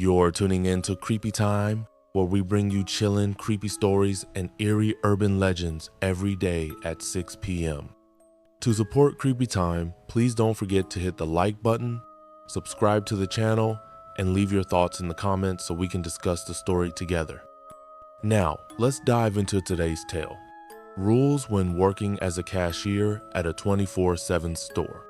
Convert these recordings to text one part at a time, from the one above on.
You're tuning in to Creepy Time, where we bring you chillin' creepy stories and eerie urban legends every day at 6 p.m. To support Creepy Time, please don't forget to hit the like button, subscribe to the channel, and leave your thoughts in the comments so we can discuss the story together. Now, let's dive into today's tale. Rules when working as a cashier at a 24/7 store.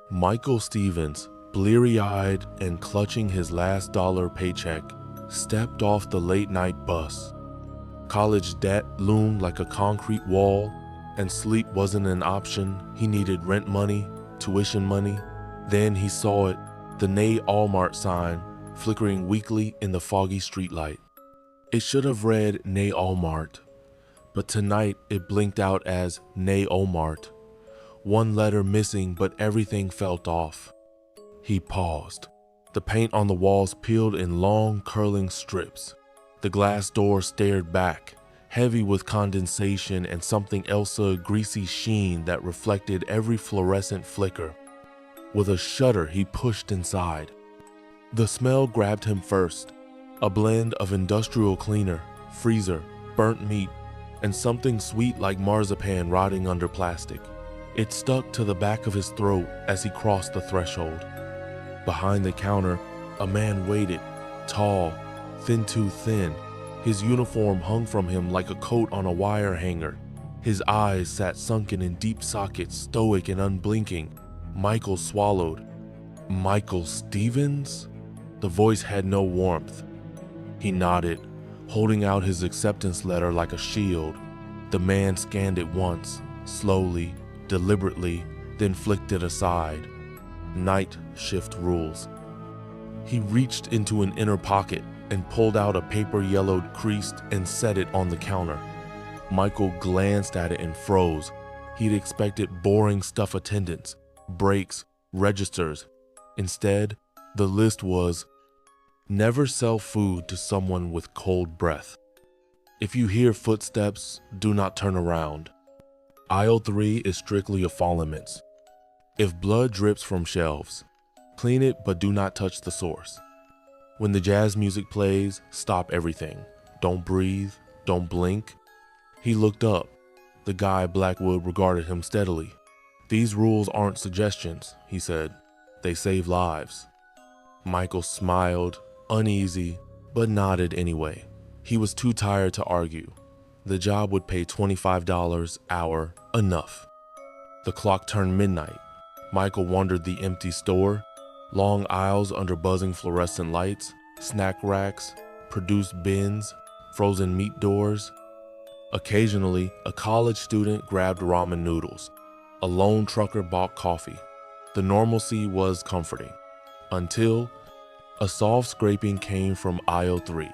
Michael Stevens, bleary-eyed and clutching his last dollar paycheck, stepped off the late-night bus. College debt loomed like a concrete wall, and sleep wasn't an option. He needed rent money, tuition money. Then he saw it, the Nay Allmart sign, flickering weakly in the foggy streetlight. It should have read Nay Allmart, but tonight it blinked out as Nay Allmart. One letter missing, but everything felt off. He paused. The paint on the walls peeled in long, curling strips. The glass door stared back, heavy with condensation and something else, a greasy sheen that reflected every fluorescent flicker. With a shudder, he pushed inside. The smell grabbed him first, a blend of industrial cleaner, freezer, burnt meat, and something sweet like marzipan rotting under plastic. It stuck to the back of his throat as he crossed the threshold. Behind the counter, a man waited, tall, too thin. His uniform hung from him like a coat on a wire hanger. His eyes sat sunken in deep sockets, stoic and unblinking. Michael swallowed. Michael Stevens? The voice had no warmth. He nodded, holding out his acceptance letter like a shield. The man scanned it once, slowly, deliberately, then flicked it aside. Night shift rules. He reached into an inner pocket and pulled out a paper yellowed creased and set it on the counter. Michael glanced at it and froze. He'd expected boring stuff attendants, breaks, registers. Instead, the list was, never sell food to someone with cold breath. If you hear footsteps, do not turn around. Aisle 3 is strictly off limits. If blood drips from shelves, clean it but do not touch the source. When the jazz music plays, stop everything. Don't breathe, don't blink. He looked up. The guy Blackwood regarded him steadily. These rules aren't suggestions, he said. They save lives. Michael smiled, uneasy, but nodded anyway. He was too tired to argue. The job would pay $25 hour, enough. The clock turned midnight. Michael wandered the empty store, long aisles under buzzing fluorescent lights, snack racks, produce bins, frozen meat doors. Occasionally, a college student grabbed ramen noodles. A lone trucker bought coffee. The normalcy was comforting, until a soft scraping came from aisle 3,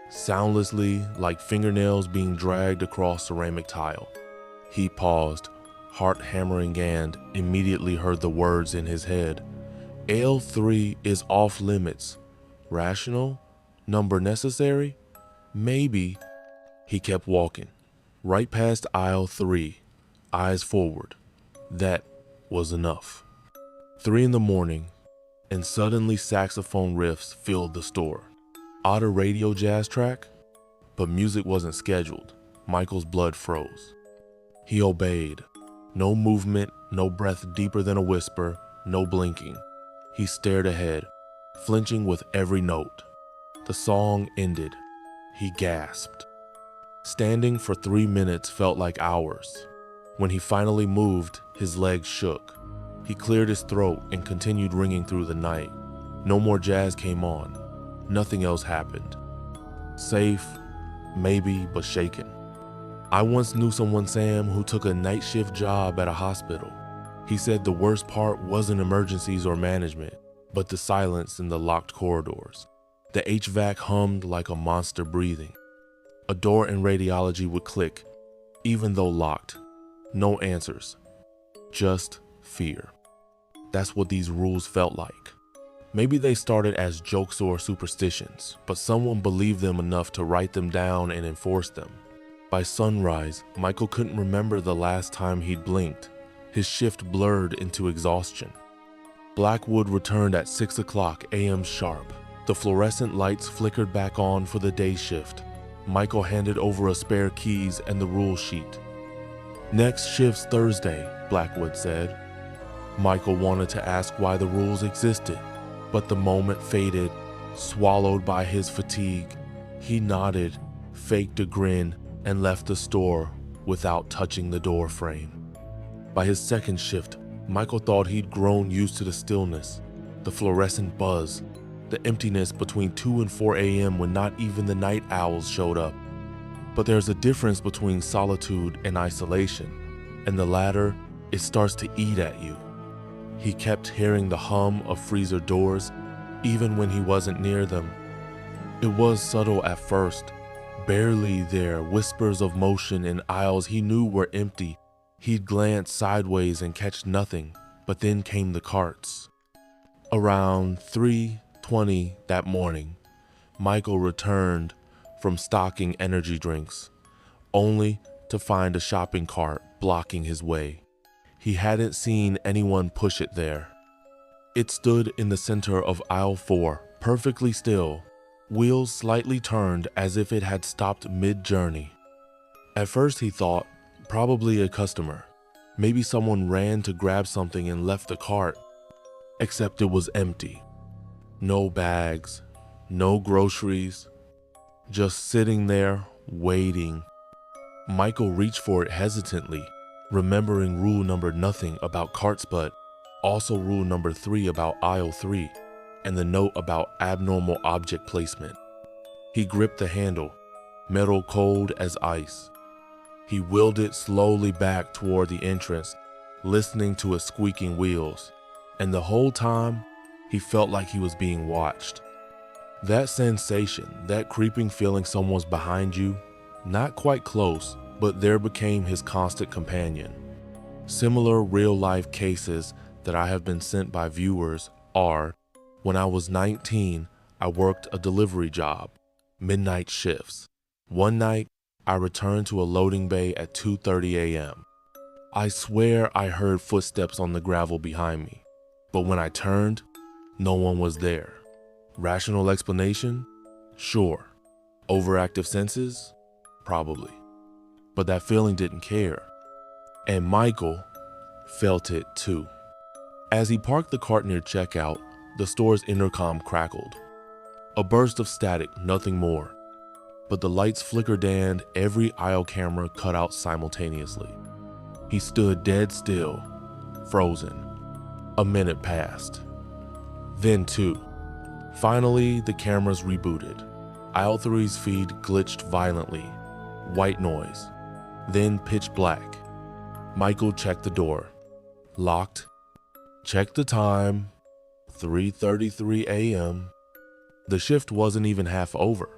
soundlessly like fingernails being dragged across ceramic tile. He paused, heart hammering, and immediately heard the words in his head. Aisle 3 is off limits. Rational? Number necessary? Maybe. He kept walking, right past aisle 3, eyes forward. That was enough. 3 in the morning, and suddenly saxophone riffs filled the store. Otter radio jazz track? But music wasn't scheduled. Michael's blood froze. He obeyed. No movement, no breath deeper than a whisper, no blinking. He stared ahead, flinching with every note. The song ended. He gasped. Standing for 3 minutes felt like hours. When he finally moved, his legs shook. He cleared his throat and continued ringing through the night. No more jazz came on. Nothing else happened. Safe, maybe, but shaken. I once knew someone, Sam, who took a night shift job at a hospital. He said the worst part wasn't emergencies or management, but the silence in the locked corridors. The HVAC hummed like a monster breathing. A door in radiology would click, even though locked. No answers, just fear. That's what these rules felt like. Maybe they started as jokes or superstitions, but someone believed them enough to write them down and enforce them. By sunrise, Michael couldn't remember the last time he'd blinked. His shift blurred into exhaustion. Blackwood returned at 6 o'clock a.m. sharp. The fluorescent lights flickered back on for the day shift. Michael handed over a spare keys and the rule sheet. "Next shift's Thursday," Blackwood said. Michael wanted to ask why the rules existed, but the moment faded, swallowed by his fatigue. He nodded, faked a grin, and left the store without touching the door frame. By his second shift, Michael thought he'd grown used to the stillness, the fluorescent buzz, the emptiness between 2 and 4 a.m. when not even the night owls showed up. But there's a difference between solitude and isolation, and the latter, it starts to eat at you. He kept hearing the hum of freezer doors, even when he wasn't near them. It was subtle at first, barely there, whispers of motion in aisles he knew were empty. He'd glance sideways and catch nothing, but then came the carts. Around 3:20 that morning, Michael returned from stocking energy drinks, only to find a shopping cart blocking his way. He hadn't seen anyone push it there. It stood in the center of aisle 4, perfectly still, wheels slightly turned as if it had stopped mid-journey. At first he thought, probably a customer. Maybe someone ran to grab something and left the cart, except it was empty. No bags, no groceries, just sitting there, waiting. Michael reached for it hesitantly, remembering rule number nothing about carts, but also rule number 3 about aisle 3, and the note about abnormal object placement. He gripped the handle, metal cold as ice. He wheeled it slowly back toward the entrance, listening to its squeaking wheels, and the whole time, he felt like he was being watched. That sensation, that creeping feeling someone's behind you, not quite close, but there became his constant companion. Similar real-life cases that I have been sent by viewers are, when I was 19, I worked a delivery job, midnight shifts. One night, I returned to a loading bay at 2:30 a.m. I swear I heard footsteps on the gravel behind me, but when I turned, no one was there. Rational explanation? Sure. Overactive senses? Probably. But that feeling didn't care. And Michael felt it too. As he parked the cart near checkout, the store's intercom crackled. A burst of static, nothing more. But the lights flickered and every aisle camera cut out simultaneously. He stood dead still, frozen. A minute passed. Then 2. Finally, the cameras rebooted. Aisle 3's feed glitched violently. White noise. Then pitch black. Michael checked the door. Locked. Checked the time. 3:33 a.m. The shift wasn't even half over.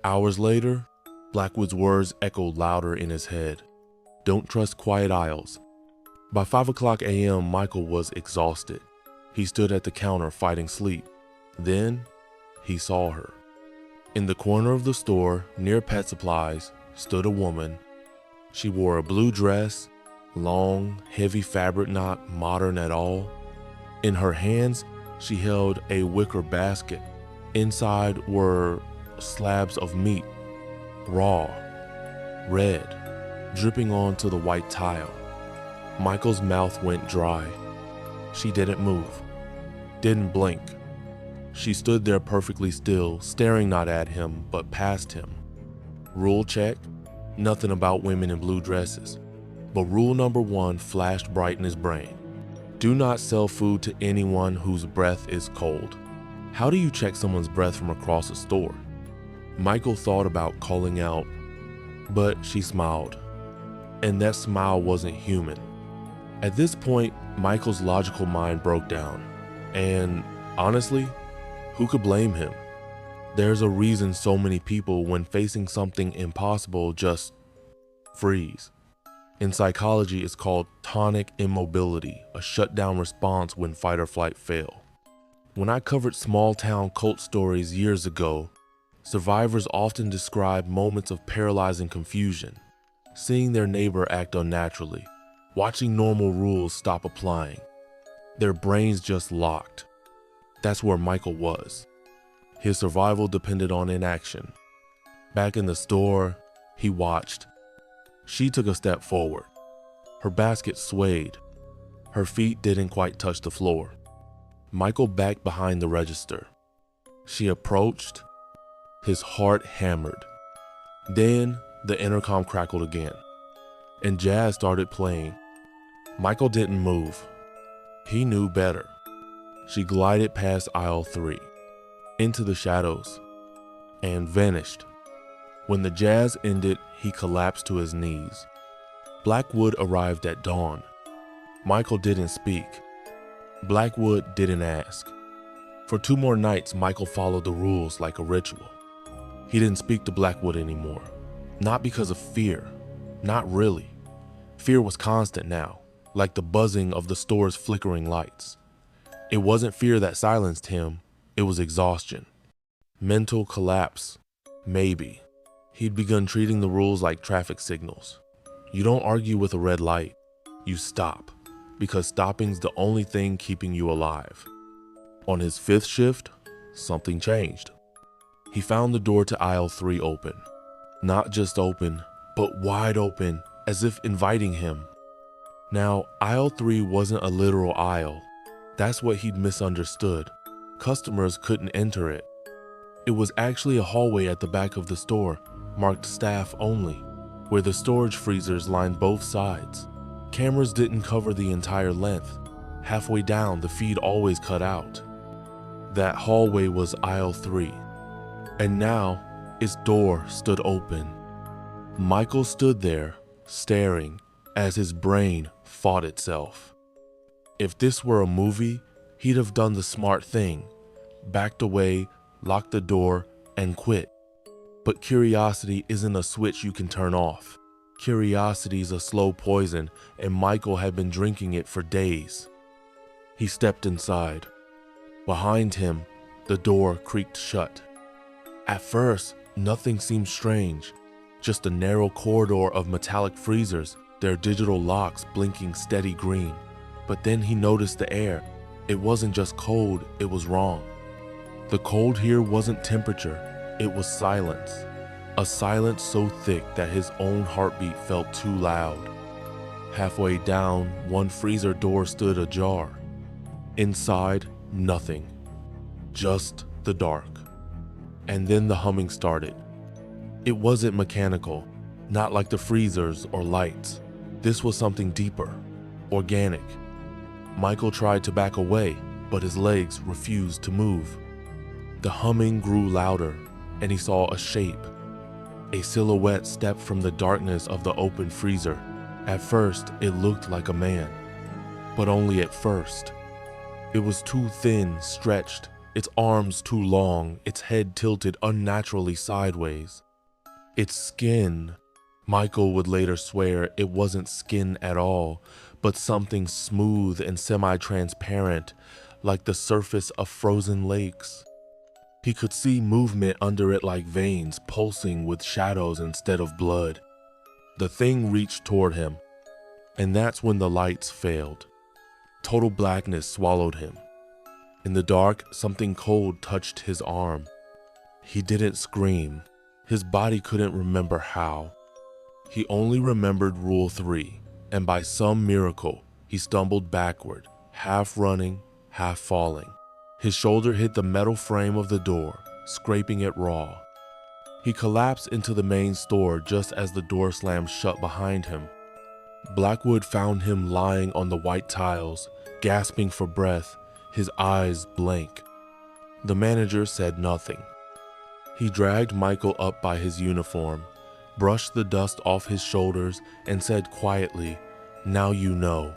Hours later, Blackwood's words echoed louder in his head. Don't trust quiet aisles. By 5 o'clock a.m., Michael was exhausted. He stood at the counter fighting sleep. Then, he saw her. In the corner of the store, near pet supplies, stood a woman. She wore a blue dress, long, heavy fabric not modern at all. In her hands, she held a wicker basket. Inside were slabs of meat, raw, red, dripping onto the white tile. Michael's mouth went dry. She didn't move, didn't blink. She stood there perfectly still, staring not at him, but past him. Rule check, nothing about women in blue dresses. But rule number 1 flashed bright in his brain. Do not sell food to anyone whose breath is cold. How do you check someone's breath from across a store? Michael thought about calling out, but she smiled. And that smile wasn't human. At this point, Michael's logical mind broke down. And honestly, who could blame him? There's a reason so many people, when facing something impossible, just freeze. In psychology, it's called tonic immobility, a shutdown response when fight or flight fail. When I covered small-town cult stories years ago, survivors often describe moments of paralyzing confusion, seeing their neighbor act unnaturally, watching normal rules stop applying. Their brains just locked. That's where Michael was. His survival depended on inaction. Back in the store, he watched. She took a step forward. Her basket swayed. Her feet didn't quite touch the floor. Michael backed behind the register. She approached. His heart hammered. Then the intercom crackled again, and jazz started playing. Michael didn't move. He knew better. She glided past aisle 3, into the shadows, and vanished. When the jazz ended, he collapsed to his knees. Blackwood arrived at dawn. Michael didn't speak. Blackwood didn't ask. For 2 more nights, Michael followed the rules like a ritual. He didn't speak to Blackwood anymore. Not because of fear. Not really. Fear was constant now, like the buzzing of the store's flickering lights. It wasn't fear that silenced him, it was exhaustion. Mental collapse. Maybe. He'd begun treating the rules like traffic signals. You don't argue with a red light. You stop, because stopping's the only thing keeping you alive. On his 5th shift, something changed. He found the door to aisle 3 open. Not just open, but wide open, as if inviting him. Now, aisle 3 wasn't a literal aisle. That's what he'd misunderstood. Customers couldn't enter it. It was actually a hallway at the back of the store, marked staff only, where the storage freezers lined both sides. Cameras didn't cover the entire length. Halfway down, the feed always cut out. That hallway was aisle 3. And now, its door stood open. Michael stood there, staring, as his brain fought itself. If this were a movie, he'd have done the smart thing, backed away, locked the door, and quit. But curiosity isn't a switch you can turn off. Curiosity's a slow poison, and Michael had been drinking it for days. He stepped inside. Behind him, the door creaked shut. At first, nothing seemed strange, just a narrow corridor of metallic freezers, their digital locks blinking steady green. But then he noticed the air. It wasn't just cold, it was wrong. The cold here wasn't temperature, it was silence. A silence so thick that his own heartbeat felt too loud. Halfway down, one freezer door stood ajar. Inside, nothing. Just the dark. And then the humming started. It wasn't mechanical, not like the freezers or lights. This was something deeper, organic. Michael tried to back away, but his legs refused to move. The humming grew louder, and he saw a shape. A silhouette stepped from the darkness of the open freezer. At first, it looked like a man, but only at first. It was too thin, stretched, its arms too long, its head tilted unnaturally sideways. Its skin, Michael would later swear it wasn't skin at all, but something smooth and semi-transparent, like the surface of frozen lakes. He could see movement under it like veins pulsing with shadows instead of blood. The thing reached toward him, and that's when the lights failed. Total blackness swallowed him. In the dark, something cold touched his arm. He didn't scream. His body couldn't remember how. He only remembered Rule 3, and by some miracle, he stumbled backward, half running, half falling. His shoulder hit the metal frame of the door, scraping it raw. He collapsed into the main store just as the door slammed shut behind him. Blackwood found him lying on the white tiles, gasping for breath, his eyes blank. The manager said nothing. He dragged Michael up by his uniform, brushed the dust off his shoulders, and said quietly, "Now you know."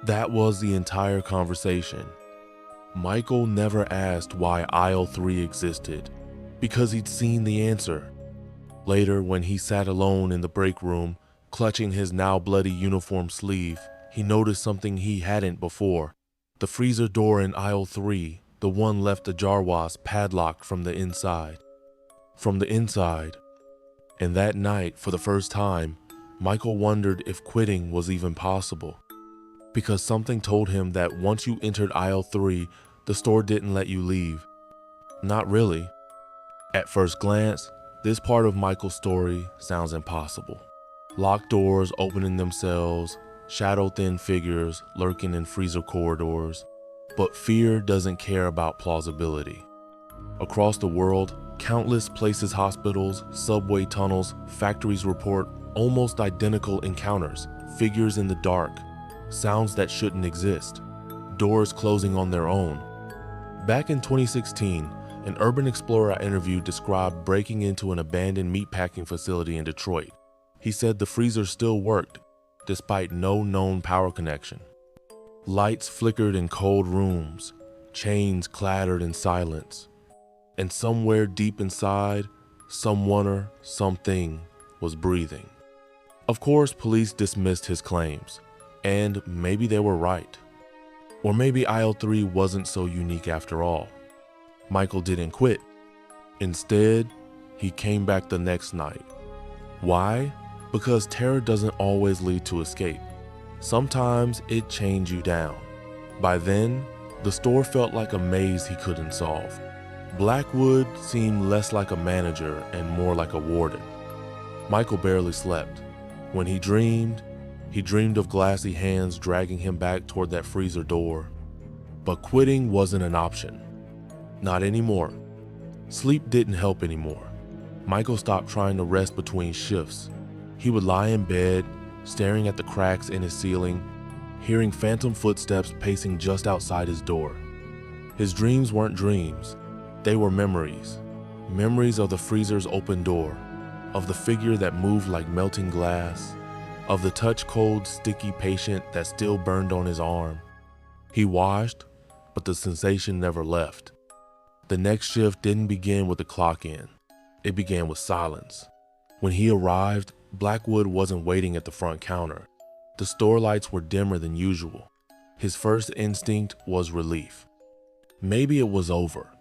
That was the entire conversation. Michael never asked why aisle 3 existed, because he'd seen the answer. Later, when he sat alone in the break room, clutching his now bloody uniform sleeve, he noticed something he hadn't before. The freezer door in aisle 3, the one left ajar, was padlocked from the inside. From the inside. And that night, for the first time, Michael wondered if quitting was even possible. Because something told him that once you entered aisle 3, the store didn't let you leave. Not really. At first glance, this part of Michael's story sounds impossible. Locked doors opening themselves, shadow-thin figures lurking in freezer corridors. But fear doesn't care about plausibility. Across the world, countless places, hospitals, subway tunnels, factories report almost identical encounters, figures in the dark, sounds that shouldn't exist, doors closing on their own. Back in 2016, an urban explorer I interviewed described breaking into an abandoned meatpacking facility in Detroit. He said the freezer still worked, despite no known power connection. Lights flickered in cold rooms, chains clattered in silence, and somewhere deep inside, someone or something was breathing. Of course, police dismissed his claims, and maybe they were right. Or maybe aisle 3 wasn't so unique after all. Michael didn't quit. Instead, he came back the next night. Why? Because terror doesn't always lead to escape. Sometimes it chains you down. By then, the store felt like a maze he couldn't solve. Blackwood seemed less like a manager and more like a warden. Michael barely slept. When he dreamed of glassy hands dragging him back toward that freezer door. But quitting wasn't an option. Not anymore. Sleep didn't help anymore. Michael stopped trying to rest between shifts. He would lie in bed, staring at the cracks in his ceiling, hearing phantom footsteps pacing just outside his door. His dreams weren't dreams. They were memories. Memories of the freezer's open door, of the figure that moved like melting glass, of the touch-cold, sticky patient that still burned on his arm. He washed, but the sensation never left. The next shift didn't begin with the clock in. It began with silence. When he arrived, Blackwood wasn't waiting at the front counter. The store lights were dimmer than usual. His first instinct was relief. Maybe it was over.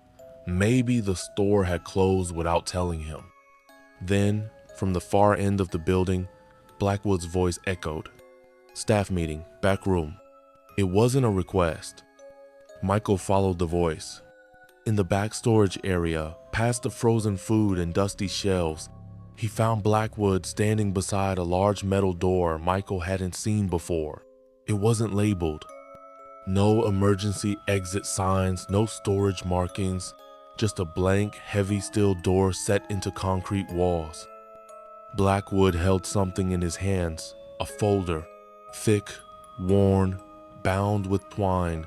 Maybe the store had closed without telling him. Then, from the far end of the building, Blackwood's voice echoed. Staff meeting, back room. It wasn't a request. Michael followed the voice. In the back storage area, past the frozen food and dusty shelves, he found Blackwood standing beside a large metal door Michael hadn't seen before. It wasn't labeled. No emergency exit signs, no storage markings, just a blank, heavy steel door set into concrete walls. Blackwood held something in his hands, a folder, thick, worn, bound with twine.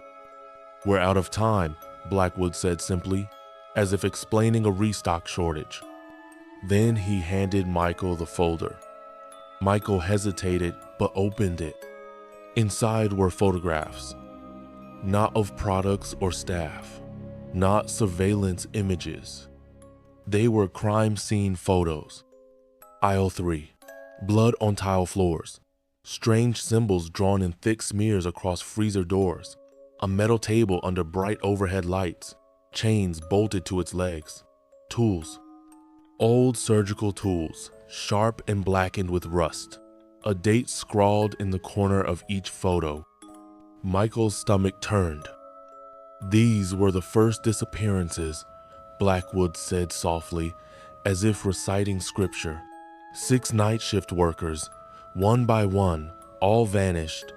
We're out of time, Blackwood said simply, as if explaining a restock shortage. Then he handed Michael the folder. Michael hesitated, but opened it. Inside were photographs, not of products or staff, not surveillance images. They were crime scene photos. Aisle 3, blood on tile floors, strange symbols drawn in thick smears across freezer doors, a metal table under bright overhead lights, chains bolted to its legs, tools. Old surgical tools, sharp and blackened with rust, a date scrawled in the corner of each photo. Michael's stomach turned. These were the first disappearances, Blackwood said softly, as if reciting scripture. 6 night shift workers, one by one, all vanished,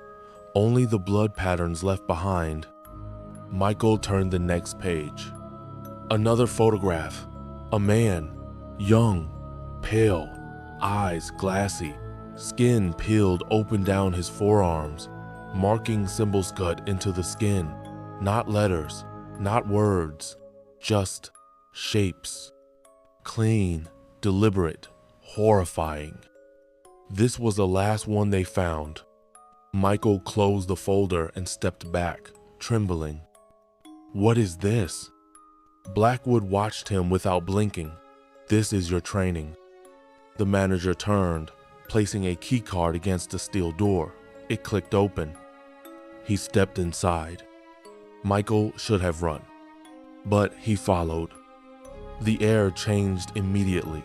only the blood patterns left behind. Michael turned the next page. Another photograph, a man, young, pale, eyes glassy, skin peeled open down his forearms, marking symbols cut into the skin, not letters, not words, just shapes. Clean, deliberate, horrifying. This was the last one they found. Michael closed the folder and stepped back, trembling. What is this? Blackwood watched him without blinking. This is your training. The manager turned, placing a key card against the steel door. It clicked open. He stepped inside. Michael should have run, but he followed. The air changed immediately.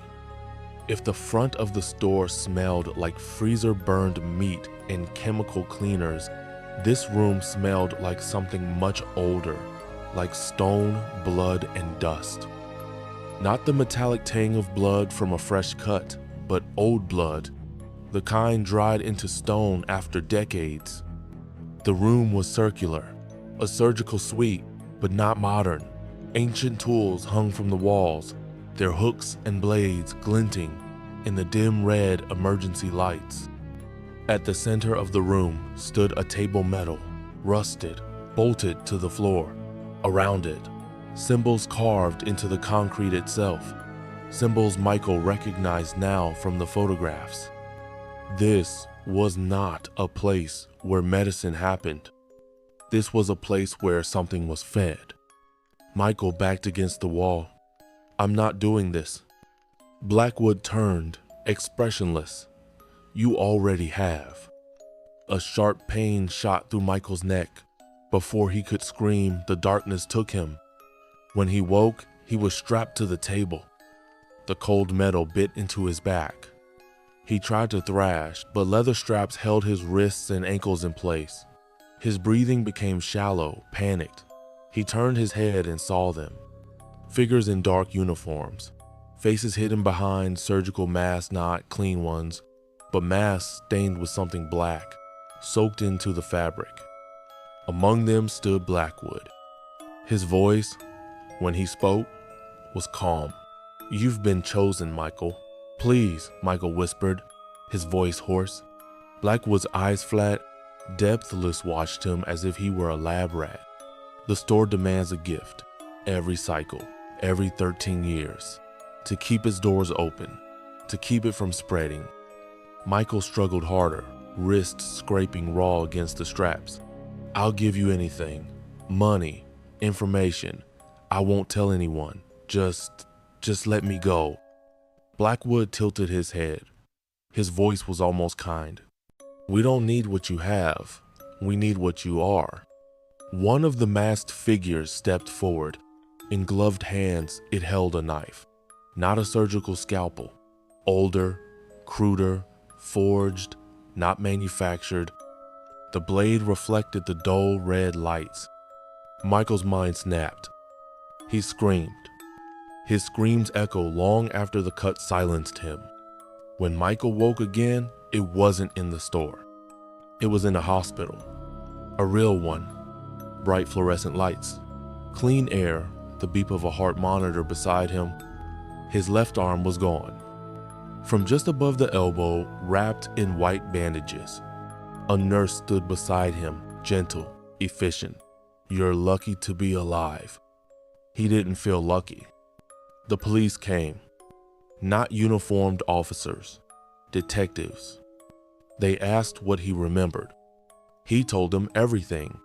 If the front of the store smelled like freezer-burned meat and chemical cleaners, this room smelled like something much older, like stone, blood, and dust. Not the metallic tang of blood from a fresh cut, but old blood, the kind dried into stone after decades. The room was circular, a surgical suite, but not modern. Ancient tools hung from the walls, their hooks and blades glinting in the dim red emergency lights. At the center of the room stood a table metal, rusted, bolted to the floor. Around it, symbols carved into the concrete itself, symbols Michael recognized now from the photographs. This was not a place where medicine happened. This was a place where something was fed. Michael backed against the wall. "I'm not doing this." Blackwood turned, expressionless. "You already have." A sharp pain shot through Michael's neck. Before he could scream, the darkness took him. When he woke, he was strapped to the table. The cold metal bit into his back. He tried to thrash, but leather straps held his wrists and ankles in place. His breathing became shallow, panicked. He turned his head and saw them. Figures in dark uniforms, faces hidden behind surgical masks, not clean ones, but masks stained with something black, soaked into the fabric. Among them stood Blackwood. His voice, when he spoke, was calm. "You've been chosen, Michael." "Please," Michael whispered, his voice hoarse. Blackwood's eyes flat, depthless, watched him as if he were a lab rat. "The store demands a gift, every cycle, every 13 years, to keep its doors open, to keep it from spreading." Michael struggled harder, wrists scraping raw against the straps. "I'll give you anything. Money, information. I won't tell anyone. Just let me go." Blackwood tilted his head. His voice was almost kind. "We don't need what you have. We need what you are." One of the masked figures stepped forward. In gloved hands, it held a knife. Not a surgical scalpel. Older, cruder, forged, not manufactured. The blade reflected the dull red lights. Michael's mind snapped. He screamed. His screams echoed long after the cut silenced him. When Michael woke again, it wasn't in the store. It was in a hospital. A real one. Bright fluorescent lights. Clean air, the beep of a heart monitor beside him. His left arm was gone. From just above the elbow, wrapped in white bandages, a nurse stood beside him, gentle, efficient. "You're lucky to be alive." He didn't feel lucky. The police came. Not uniformed officers, detectives. They asked what he remembered. He told them everything.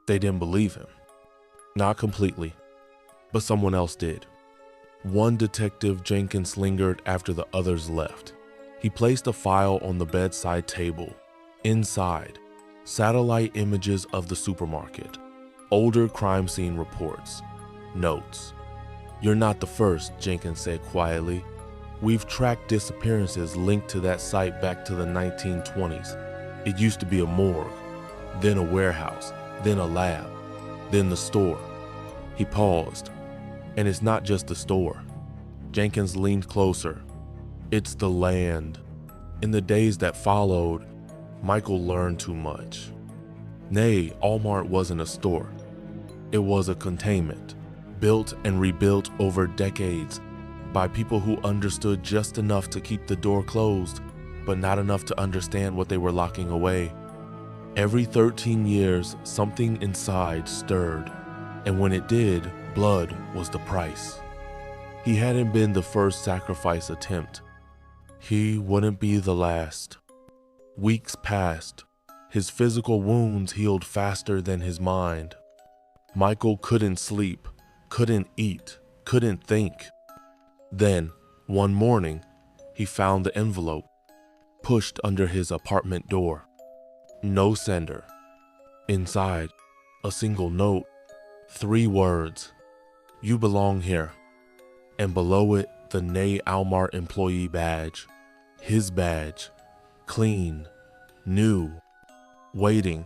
They didn't believe him. Not completely, but someone else did. One detective, Jenkins, lingered after the others left. He placed a file on the bedside table. Inside, satellite images of the supermarket, older crime scene reports, notes. "You're not the first," Jenkins said quietly. "We've tracked disappearances linked to that site back to the 1920s. It used to be a morgue, then a warehouse, then a lab, then the store." He paused. "And it's not just the store." Jenkins leaned closer. "It's the land." In the days that followed, Michael learned too much. Nay, Walmart wasn't a store. It was a containment, built and rebuilt over decades by people who understood just enough to keep the door closed, but not enough to understand what they were locking away. Every 13 years, something inside stirred, and when it did, blood was the price. He hadn't been the first sacrifice attempt. He wouldn't be the last. Weeks passed. His physical wounds healed faster than his mind. Michael couldn't sleep, couldn't eat, couldn't think. Then, one morning, he found the envelope, pushed under his apartment door. No sender. Inside, a single note, 3 words, "You belong here." And below it, the Nay Walmart employee badge. His badge. Clean. New. Waiting.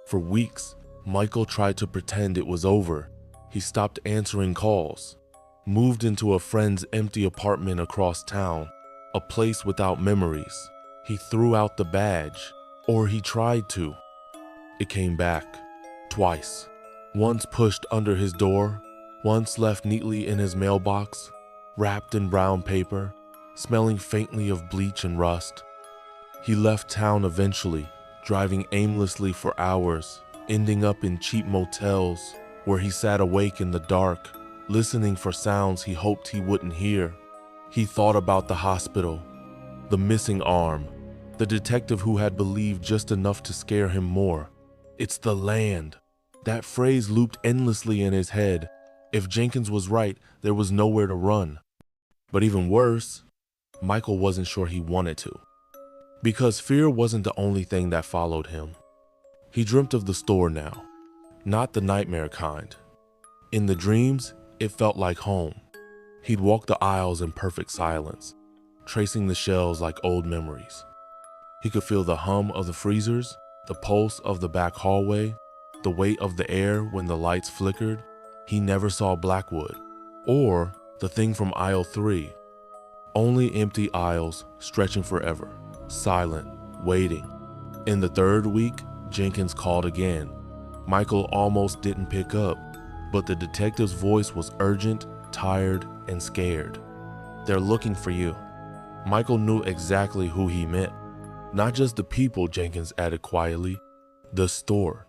For weeks, Michael tried to pretend it was over. He stopped answering calls, moved into a friend's empty apartment across town, a place without memories. He threw out the badge, or he tried to. It came back, twice. Once pushed under his door, once left neatly in his mailbox, wrapped in brown paper, smelling faintly of bleach and rust. He left town eventually, driving aimlessly for hours, ending up in cheap motels where he sat awake in the dark, listening for sounds he hoped he wouldn't hear. He thought about the hospital, the missing arm, the detective who had believed just enough to scare him more. It's the land. That phrase looped endlessly in his head. If Jenkins was right, there was nowhere to run. But even worse, Michael wasn't sure he wanted to. Because fear wasn't the only thing that followed him. He dreamt of the store now, not the nightmare kind. In the dreams, it felt like home. He'd walk the aisles in perfect silence, tracing the shelves like old memories. He could feel the hum of the freezers, the pulse of the back hallway, the weight of the air when the lights flickered. He never saw Blackwood, or the thing from aisle 3. Only empty aisles stretching forever, silent, waiting. In the third week, Jenkins called again. Michael almost didn't pick up, but the detective's voice was urgent, tired, and scared. "They're looking for you." Michael knew exactly who he meant. Not just the people, Jenkins added quietly, the store.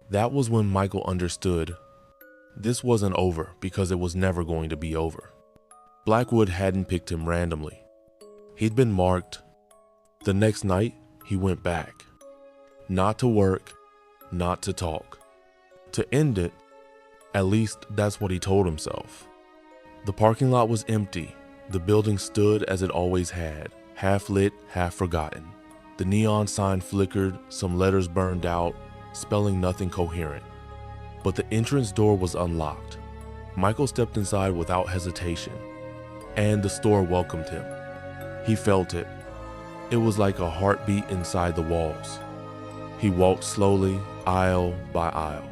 That was when Michael understood. This wasn't over because it was never going to be over. Blackwood hadn't picked him randomly. He'd been marked. The next night, he went back. Not to work, not to talk. To end it, at least that's what he told himself. The parking lot was empty. The building stood as it always had, half lit, half forgotten. The neon sign flickered, some letters burned out, spelling nothing coherent. But the entrance door was unlocked. Michael stepped inside without hesitation, and the store welcomed him. He felt it. It was like a heartbeat inside the walls. He walked slowly, aisle by aisle.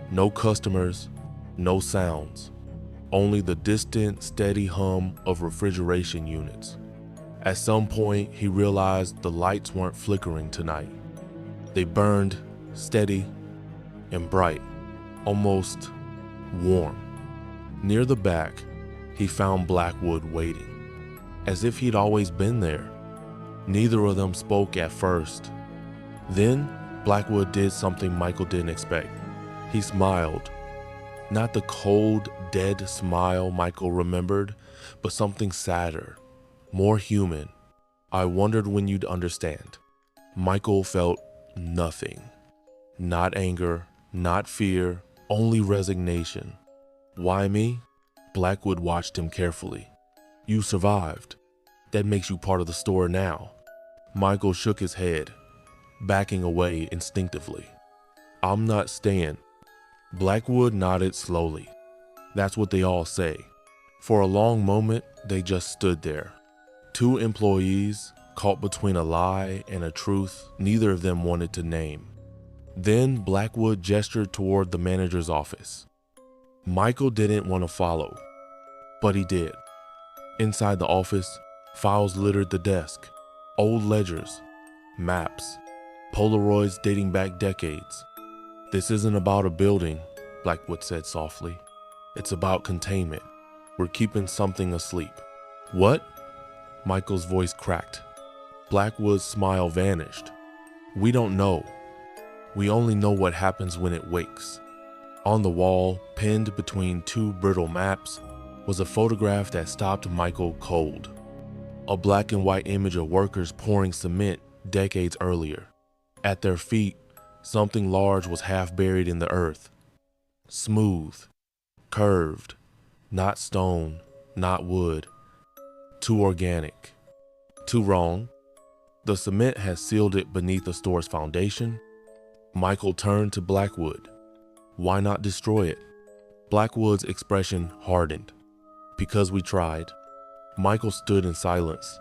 No customers, no sounds, only the distant, steady hum of refrigeration units. At some point, he realized the lights weren't flickering tonight. They burned, steady and bright, almost warm. Near the back, he found Blackwood waiting, as if he'd always been there. Neither of them spoke at first. Then, Blackwood did something Michael didn't expect. He smiled. Not the cold, dead smile Michael remembered, but something sadder, more human. "I wondered when you'd understand." Michael felt nothing. Not anger, not fear, only resignation. "Why me?" Blackwood watched him carefully. "You survived. That makes you part of the store now." Michael shook his head, backing away instinctively. "I'm not staying." Blackwood nodded slowly. That's what they all say. For a long moment, they just stood there. Two employees, caught between a lie and a truth neither of them wanted to name. Then Blackwood gestured toward the manager's office. Michael didn't want to follow, but he did. Inside the office, files littered the desk. Old ledgers, maps, Polaroids dating back decades. "This isn't about a building," Blackwood said softly. "It's about containment. We're keeping something asleep." "What?" Michael's voice cracked. Blackwood's smile vanished. "We don't know. We only know what happens when it wakes." On the wall, pinned between two brittle maps, was a photograph that stopped Michael cold. A black and white image of workers pouring cement decades earlier. At their feet, something large was half buried in the earth. Smooth, curved, not stone, not wood. Too organic. Too wrong. The cement had sealed it beneath the store's foundation. Michael turned to Blackwood. Why not destroy it? Blackwood's expression hardened. Because we tried. Michael stood in silence.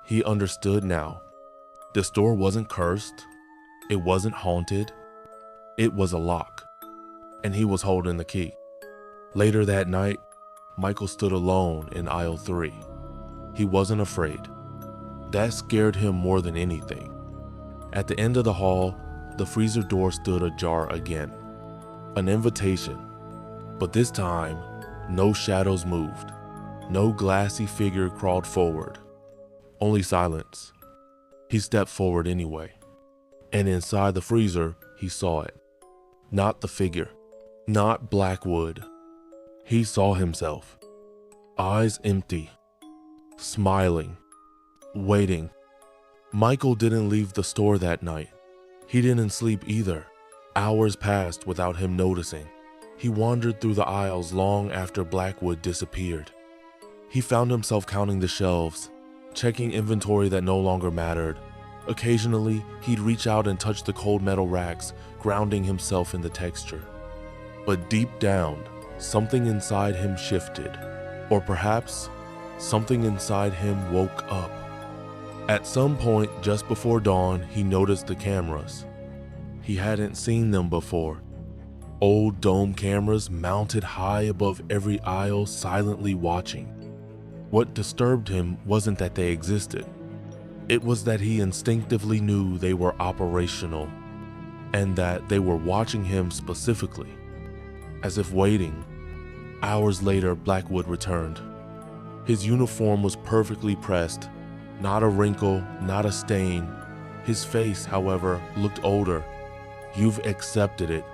He understood now. The store wasn't cursed. It wasn't haunted. It was a lock. And he was holding the key. Later that night, Michael stood alone in aisle 3. He wasn't afraid. That scared him more than anything. At the end of the hall, the freezer door stood ajar again. An invitation. But this time, no shadows moved. No glassy figure crawled forward. Only silence. He stepped forward anyway. And inside the freezer, he saw it. Not the figure. Not Blackwood. He saw himself. Eyes empty. Smiling. Waiting. Michael didn't leave the store that night. He didn't sleep either. Hours passed without him noticing. He wandered through the aisles long after Blackwood disappeared. He found himself counting the shelves, checking inventory that no longer mattered. Occasionally, he'd reach out and touch the cold metal racks, grounding himself in the texture. But deep down, something inside him shifted. Or perhaps, something inside him woke up. At some point just before dawn, he noticed the cameras. He hadn't seen them before. Old dome cameras mounted high above every aisle, silently watching. What disturbed him wasn't that they existed. It was that he instinctively knew they were operational, and that they were watching him specifically, as if waiting. Hours later, Blackwood returned. His uniform was perfectly pressed, not a wrinkle, not a stain. His face, however, looked older. You've accepted it.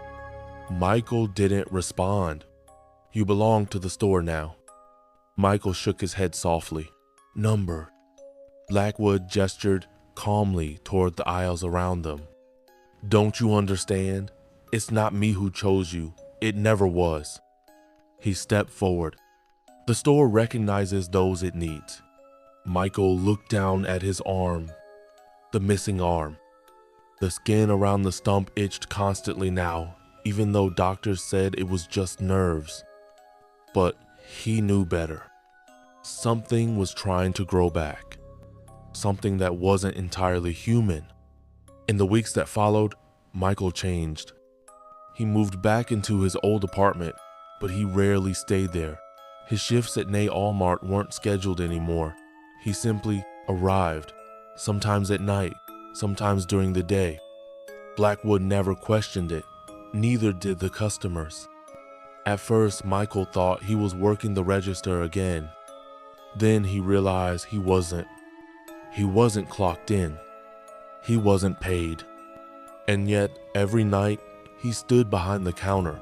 Michael didn't respond. You belong to the store now. Michael shook his head softly. Number. Blackwood gestured calmly toward the aisles around them. Don't you understand? It's not me who chose you. It never was. He stepped forward. The store recognizes those it needs. Michael looked down at his arm. The missing arm. The skin around the stump itched constantly now, even though doctors said it was just nerves. But he knew better. Something was trying to grow back. Something that wasn't entirely human. In the weeks that followed, Michael changed. He moved back into his old apartment, but he rarely stayed there. His shifts at Nay Allmart weren't scheduled anymore. He simply arrived, sometimes at night, sometimes during the day. Blackwood never questioned it, neither did the customers. At first, Michael thought he was working the register again. Then he realized he wasn't. He wasn't clocked in. He wasn't paid. And yet, every night, he stood behind the counter,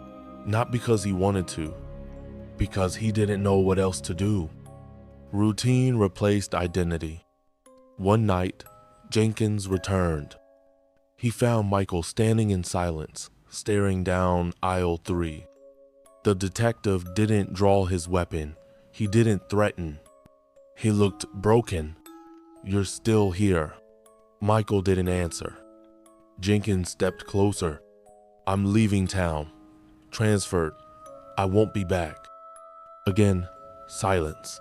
not because he wanted to, because he didn't know what else to do. Routine replaced identity. One night, Jenkins returned. He found Michael standing in silence, staring down aisle 3. The detective didn't draw his weapon. He didn't threaten. He looked broken. You're still here. Michael didn't answer. Jenkins stepped closer. I'm leaving town. Transferred. I won't be back. Again, silence.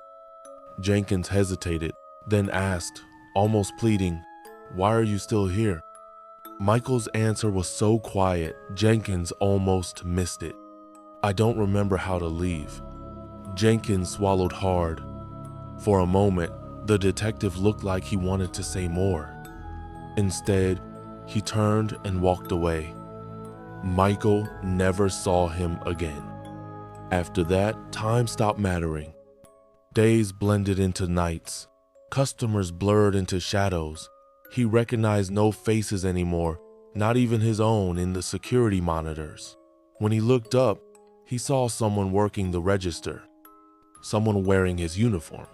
Jenkins hesitated, then asked, almost pleading, why are you still here? Michael's answer was so quiet, Jenkins almost missed it. I don't remember how to leave. Jenkins swallowed hard. For a moment, the detective looked like he wanted to say more. Instead, he turned and walked away. Michael never saw him again. After that, time stopped mattering. Days blended into nights. Customers blurred into shadows. He recognized no faces anymore, not even his own in the security monitors. When he looked up, he saw someone working the register. Someone wearing his uniform.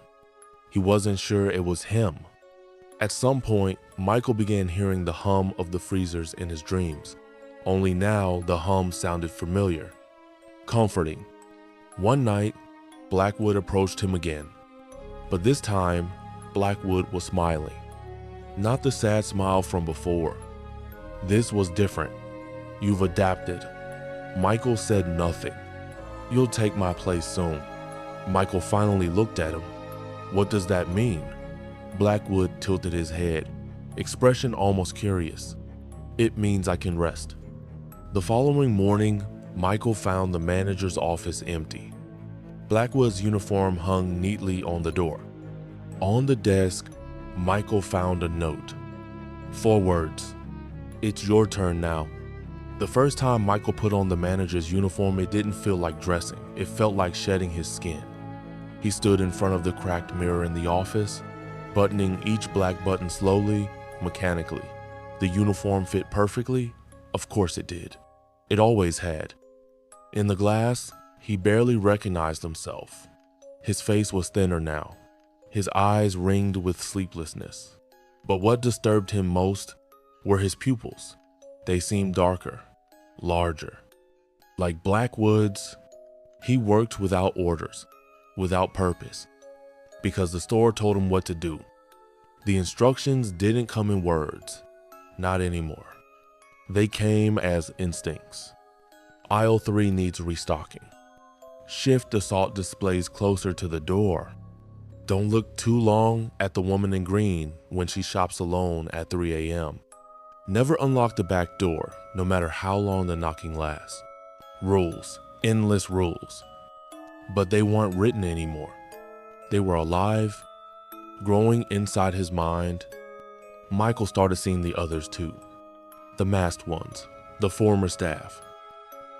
He wasn't sure it was him. At some point, Michael began hearing the hum of the freezers in his dreams. Only now, the hum sounded familiar. Comforting. One night, Blackwood approached him again. But this time, Blackwood was smiling. Not the sad smile from before. This was different. You've adapted. Michael said nothing. You'll take my place soon. Michael finally looked at him. What does that mean? Blackwood tilted his head, expression almost curious. It means I can rest. The following morning, Michael found the manager's office empty. Blackwood's uniform hung neatly on the door. On the desk, Michael found a note. 4 words. "It's your turn now." The first time Michael put on the manager's uniform, it didn't feel like dressing. It felt like shedding his skin. He stood in front of the cracked mirror in the office, buttoning each black button slowly, mechanically. The uniform fit perfectly? Of course it did. It always had. In the glass, he barely recognized himself. His face was thinner now, his eyes ringed with sleeplessness. But what disturbed him most were his pupils. They seemed darker, larger. Like Blackwood's, he worked without orders, without purpose, because the store told him what to do. The instructions didn't come in words, not anymore. They came as instincts. Aisle 3 needs restocking. Shift the salt displays closer to the door. Don't look too long at the woman in green when she shops alone at 3 a.m. Never unlock the back door, no matter how long the knocking lasts. Rules, endless rules. But they weren't written anymore. They were alive, growing inside his mind. Michael started seeing the others too. The masked ones, the former staff.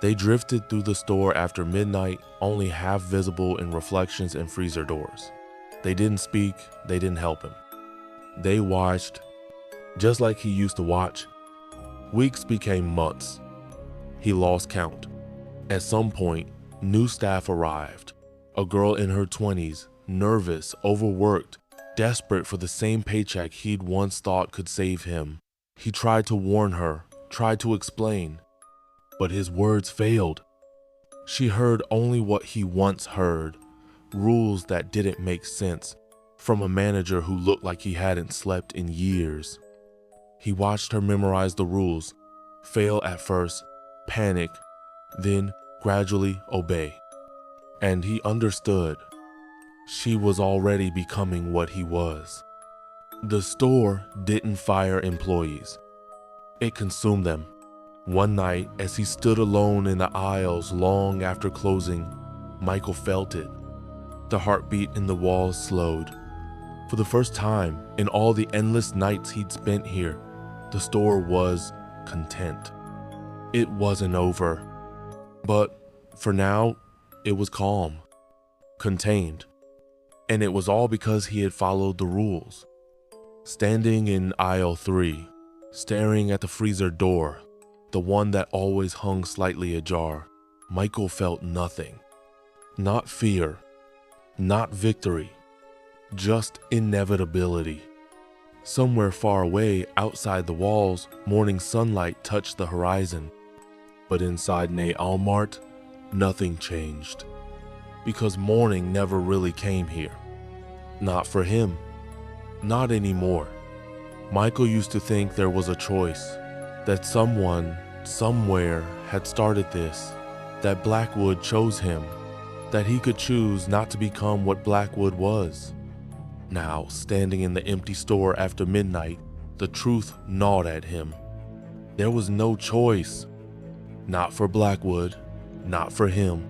They drifted through the store after midnight, only half visible in reflections and freezer doors. They didn't speak, they didn't help him. They watched, just like he used to watch. Weeks became months. He lost count. At some point, new staff arrived. A girl in her 20s, nervous, overworked, desperate for the same paycheck he'd once thought could save him. He tried to warn her, tried to explain, but his words failed. She heard only what he once heard, rules that didn't make sense, from a manager who looked like he hadn't slept in years. He watched her memorize the rules, fail at first, panic, then gradually obey. And he understood. She was already becoming what he was. The store didn't fire employees. It consumed them. One night, as he stood alone in the aisles long after closing, Michael felt it. The heartbeat in the walls slowed. For the first time in all the endless nights he'd spent here, the store was content. It wasn't over, but for now, it was calm, contained, and it was all because he had followed the rules. Standing in aisle 3, staring at the freezer door, the one that always hung slightly ajar, Michael felt nothing. Not fear, not victory, just inevitability. Somewhere far away, outside the walls, morning sunlight touched the horizon. But inside Ney Almart, nothing changed. Because morning never really came here. Not for him. Not anymore. Michael used to think there was a choice, that someone, somewhere, had started this, that Blackwood chose him, that he could choose not to become what Blackwood was. Now, standing in the empty store after midnight, the truth gnawed at him. There was no choice. Not for Blackwood, not for him,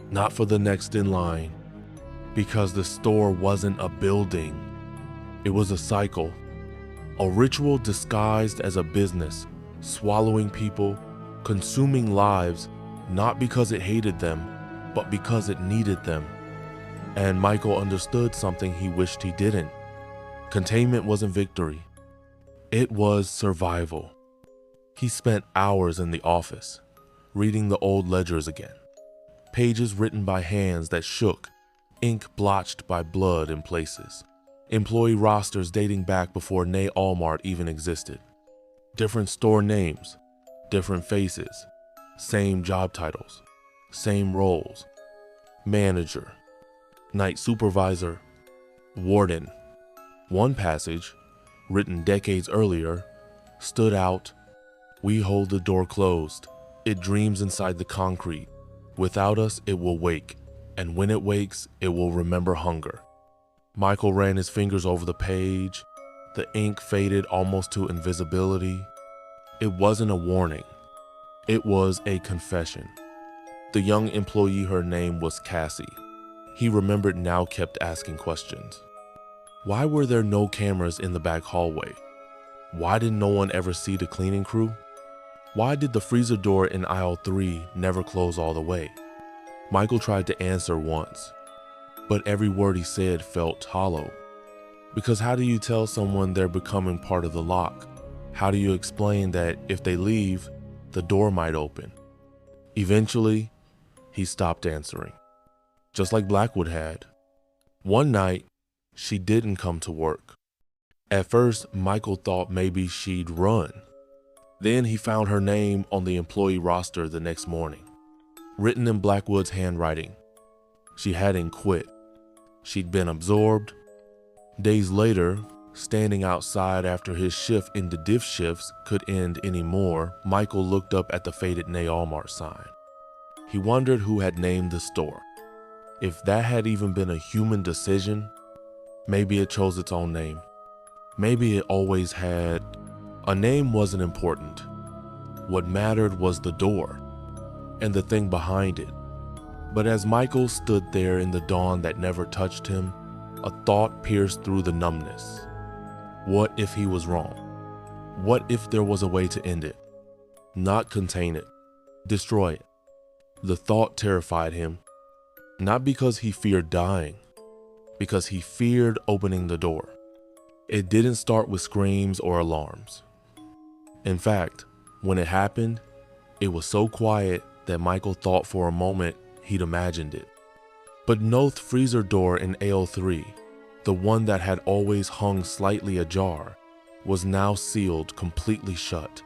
not for the next in line, because the store wasn't a building. It was a cycle, a ritual disguised as a business, swallowing people, consuming lives, not because it hated them, but because it needed them. And Michael understood something he wished he didn't. Containment wasn't victory. It was survival. He spent hours in the office, reading the old ledgers again. Pages written by hands that shook, ink blotched by blood in places. Employee rosters dating back before Ney Almart even existed. Different store names, different faces, same job titles, same roles. Manager, night supervisor, warden. One passage, written decades earlier, stood out. We hold the door closed. It dreams inside the concrete. Without us, it will wake, and when it wakes, it will remember hunger. Michael ran his fingers over the page. The ink faded almost to invisibility. It wasn't a warning. It was a confession. The young employee, her name was Cassie. he remembered now kept asking questions. Why were there no cameras in the back hallway? Why did no one ever see the cleaning crew? Why did the freezer door in aisle 3 never close all the way? Michael tried to answer once, but every word he said felt hollow. Because how do you tell someone they're becoming part of the lock? How do you explain that if they leave, the door might open? Eventually, he stopped answering, just like Blackwood had. One night, she didn't come to work. At first, Michael thought maybe she'd run. Then he found her name on the employee roster the next morning, written in Blackwood's handwriting. She hadn't quit. She'd been absorbed. Days later, standing outside after his shift into diff shifts could end anymore, Michael looked up at the faded Walmart sign. He wondered who had named the store. If that had even been a human decision, maybe it chose its own name. Maybe it always had. A name wasn't important. What mattered was the door and the thing behind it. But as Michael stood there in the dawn that never touched him, a thought pierced through the numbness. What if he was wrong? What if there was a way to end it? Not contain it, destroy it. The thought terrified him, not because he feared dying, because he feared opening the door. It didn't start with screams or alarms. In fact, when it happened, it was so quiet that Michael thought for a moment he'd imagined it. But Noth's freezer door in AO3, the one that had always hung slightly ajar, was now sealed completely shut.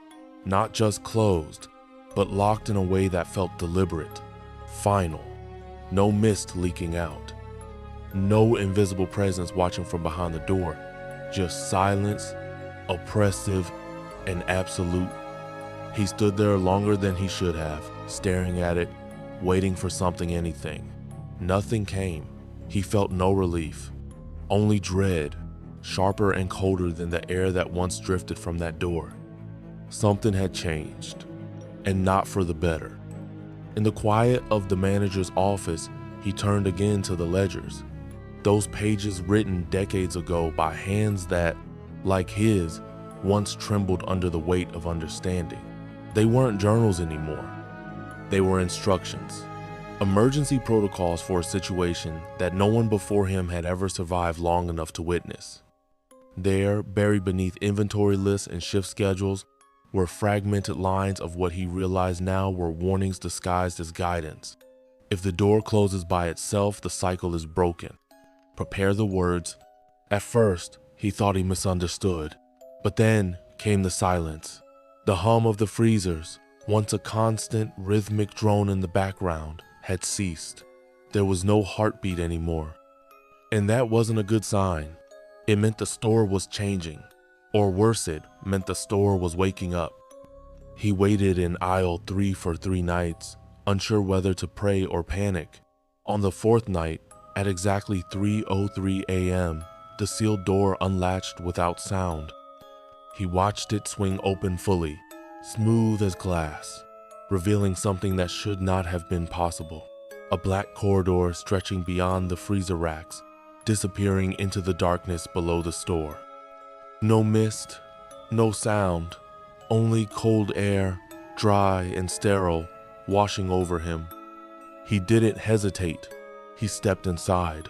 Not just closed, but locked in a way that felt deliberate, final. No mist leaking out. No invisible presence watching from behind the door. Just silence, oppressive, and absolute. He stood there longer than he should have, staring at it, waiting for something, anything. Nothing came. He felt no relief, only dread, sharper and colder than the air that once drifted from that door. Something had changed, and not for the better. In the quiet of the manager's office, he turned again to the ledgers. Those pages written decades ago by hands that, like his, once trembled under the weight of understanding. They weren't journals anymore. They were instructions. Emergency protocols for a situation that no one before him had ever survived long enough to witness. There, buried beneath inventory lists and shift schedules, were fragmented lines of what he realized now were warnings disguised as guidance. If the door closes by itself, the cycle is broken. Prepare the words. At first, he thought he misunderstood, but then came the silence. The hum of the freezers, once a constant, rhythmic drone in the background, had ceased. There was no heartbeat anymore. And that wasn't a good sign. It meant the store was changing. Or worse, it meant the store was waking up. He waited in aisle 3 for 3 nights, unsure whether to pray or panic. On the 4th night, at exactly 3:03 a.m., the sealed door unlatched without sound. He watched it swing open fully, smooth as glass, revealing something that should not have been possible. A black corridor stretching beyond the freezer racks, disappearing into the darkness below the store. No mist, no sound, only cold air, dry and sterile, washing over him. He didn't hesitate. He stepped inside.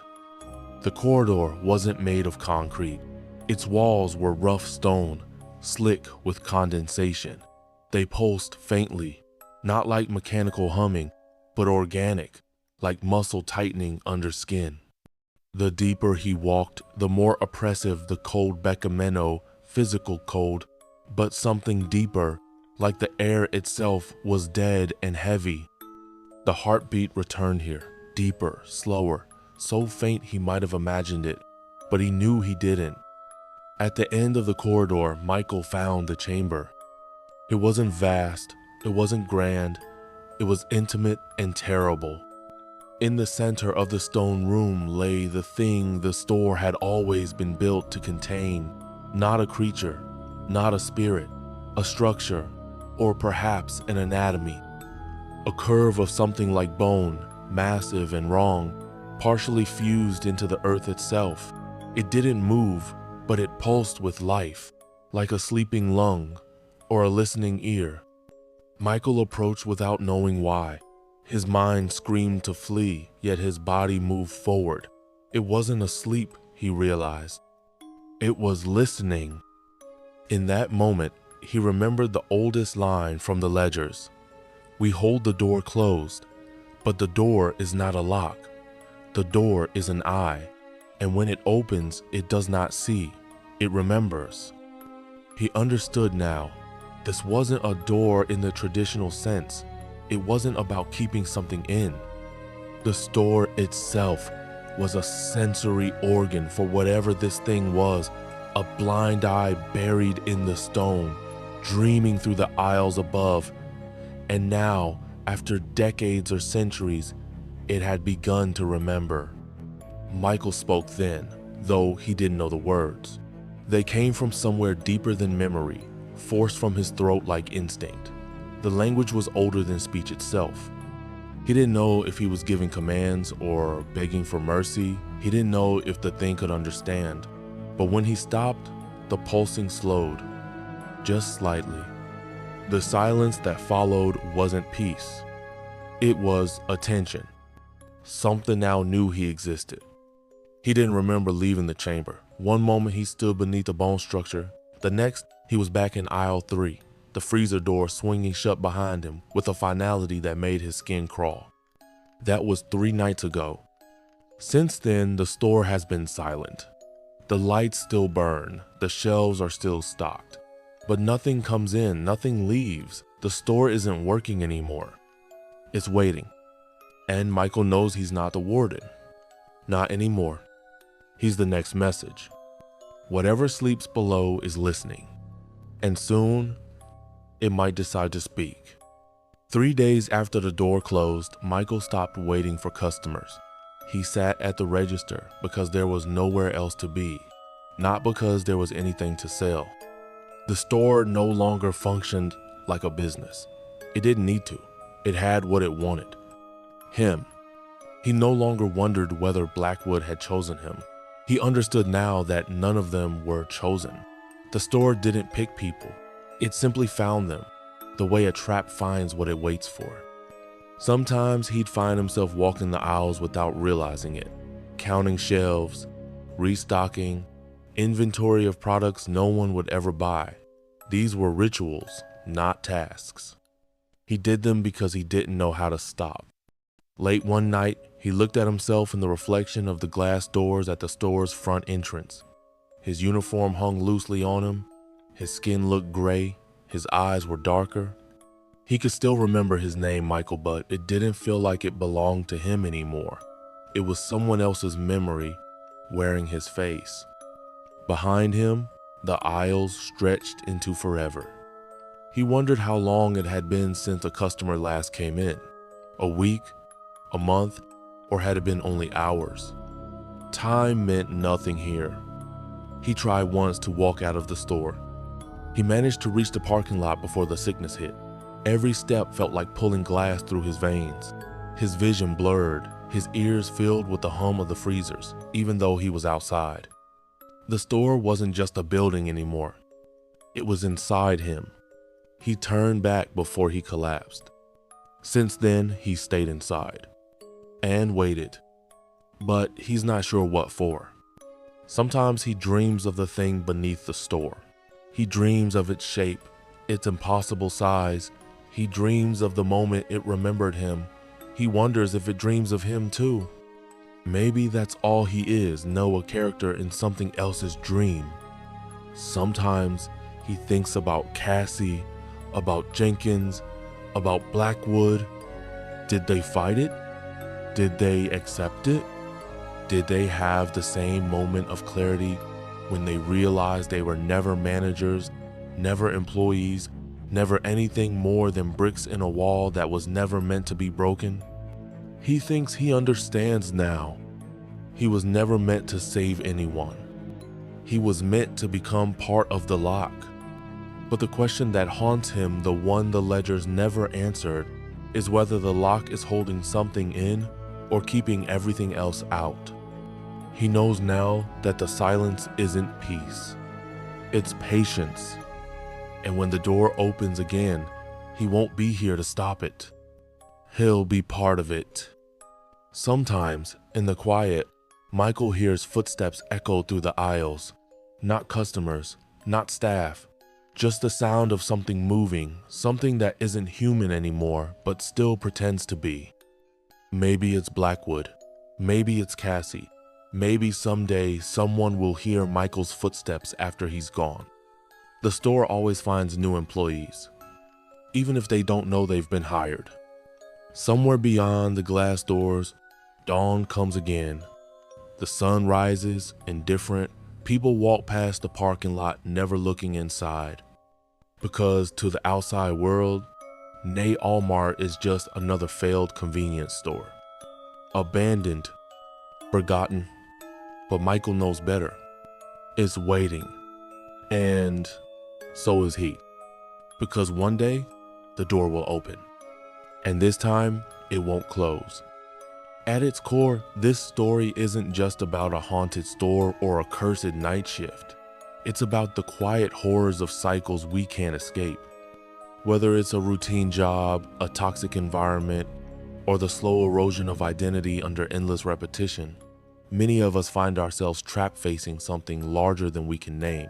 The corridor wasn't made of concrete. Its walls were rough stone, slick with condensation. They pulsed faintly, not like mechanical humming, but organic, like muscle tightening under skin. The deeper he walked, the more oppressive the cold becameno, physical cold, but something deeper, like the air itself, was dead and heavy. The heartbeat returned here, deeper, slower, so faint he might have imagined it, but he knew he didn't. At the end of the corridor, Michael found the chamber. It wasn't vast, it wasn't grand, it was intimate and terrible. In the center of the stone room lay the thing the store had always been built to contain. Not a creature, not a spirit, a structure, or perhaps an anatomy. A curve of something like bone, massive and wrong, partially fused into the earth itself. It didn't move, but it pulsed with life, like a sleeping lung or a listening ear. Michael approached without knowing why. His mind screamed to flee, yet his body moved forward. It wasn't asleep, he realized. It was listening. In that moment, he remembered the oldest line from the ledgers. We hold the door closed, but the door is not a lock. The door is an eye, and when it opens, it does not see. It remembers. He understood now. This wasn't a door in the traditional sense. It wasn't about keeping something in. The store itself was a sensory organ for whatever this thing was, a blind eye buried in the stone, dreaming through the aisles above. And now, after decades or centuries, it had begun to remember. Michael spoke then, though he didn't know the words. They came from somewhere deeper than memory, forced from his throat like instinct. The language was older than speech itself. He didn't know if he was giving commands or begging for mercy. He didn't know if the thing could understand. But when he stopped, the pulsing slowed, just slightly. The silence that followed wasn't peace. It was attention. Something now knew he existed. He didn't remember leaving the chamber. One moment he stood beneath a bone structure. The next, he was back in aisle 3, the freezer door swinging shut behind him with a finality that made his skin crawl. That was 3 nights ago. Since then, the store has been silent. The lights still burn, the shelves are still stocked. But nothing comes in, nothing leaves. The store isn't working anymore. It's waiting. And Michael knows he's not the warden. Not anymore. He's the next message. Whatever sleeps below is listening. And soon, it might decide to speak. 3 days after the door closed, Michael stopped waiting for customers. He sat at the register because there was nowhere else to be, not because there was anything to sell. The store no longer functioned like a business. It didn't need to. It had what it wanted. Him. He no longer wondered whether Blackwood had chosen him. He understood now that none of them were chosen. The store didn't pick people. It simply found them, the way a trap finds what it waits for. Sometimes he'd find himself walking the aisles without realizing it, counting shelves, restocking, inventory of products no one would ever buy. These were rituals, not tasks. He did them because he didn't know how to stop. Late one night, he looked at himself in the reflection of the glass doors at the store's front entrance. His uniform hung loosely on him. His skin looked gray. His eyes were darker. He could still remember his name, Michael, but it didn't feel like it belonged to him anymore. It was someone else's memory wearing his face. Behind him, the aisles stretched into forever. He wondered how long it had been since a customer last came in. A week, a month, or had it been only hours? Time meant nothing here. He tried once to walk out of the store. He managed to reach the parking lot before the sickness hit. Every step felt like pulling glass through his veins. His vision blurred, his ears filled with the hum of the freezers, even though he was outside. The store wasn't just a building anymore. It was inside him. He turned back before he collapsed. Since then, he stayed inside and waited, but he's not sure what for. Sometimes he dreams of the thing beneath the store. He dreams of its shape, its impossible size. He dreams of the moment it remembered him. He wonders if it dreams of him too. Maybe that's all he is, a character in something else's dream. Sometimes he thinks about Cassie, about Jenkins, about Blackwood. Did they fight it? Did they accept it? Did they have the same moment of clarity when they realized they were never managers, never employees, never anything more than bricks in a wall that was never meant to be broken? He thinks he understands now. He was never meant to save anyone. He was meant to become part of the lock. But the question that haunts him, the one the ledgers never answered, is whether the lock is holding something in or keeping everything else out. He knows now that the silence isn't peace, it's patience. And when the door opens again, he won't be here to stop it. He'll be part of it. Sometimes, in the quiet, Michael hears footsteps echo through the aisles. Not customers, not staff, just the sound of something moving, something that isn't human anymore, but still pretends to be. Maybe it's Blackwood, maybe it's Cassie, maybe someday someone will hear Michael's footsteps after he's gone. The store always finds new employees, even if they don't know they've been hired. Somewhere beyond the glass doors, dawn comes again. The sun rises, indifferent. People walk past the parking lot, never looking inside. Because to the outside world, Nay Allmart is just another failed convenience store. Abandoned, forgotten, but Michael knows better. It's waiting. And so is he. Because one day, the door will open. And this time, it won't close. At its core, this story isn't just about a haunted store or a cursed night shift. It's about the quiet horrors of cycles we can't escape. Whether it's a routine job, a toxic environment, or the slow erosion of identity under endless repetition, many of us find ourselves trapped facing something larger than we can name,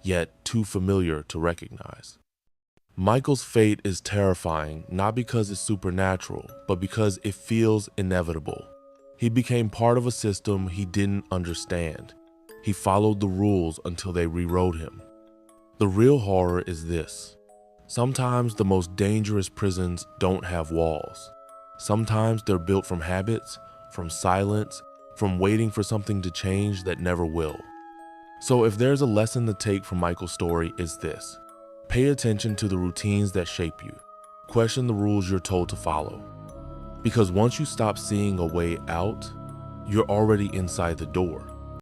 yet too familiar to recognize. Michael's fate is terrifying, not because it's supernatural, but because it feels inevitable. He became part of a system he didn't understand. He followed the rules until they rewrote him. The real horror is this. Sometimes the most dangerous prisons don't have walls. Sometimes they're built from habits, from silence, from waiting for something to change that never will. So if there's a lesson to take from Michael's story, it's this. Pay attention to the routines that shape you. Question the rules you're told to follow. Because once you stop seeing a way out, you're already inside the door.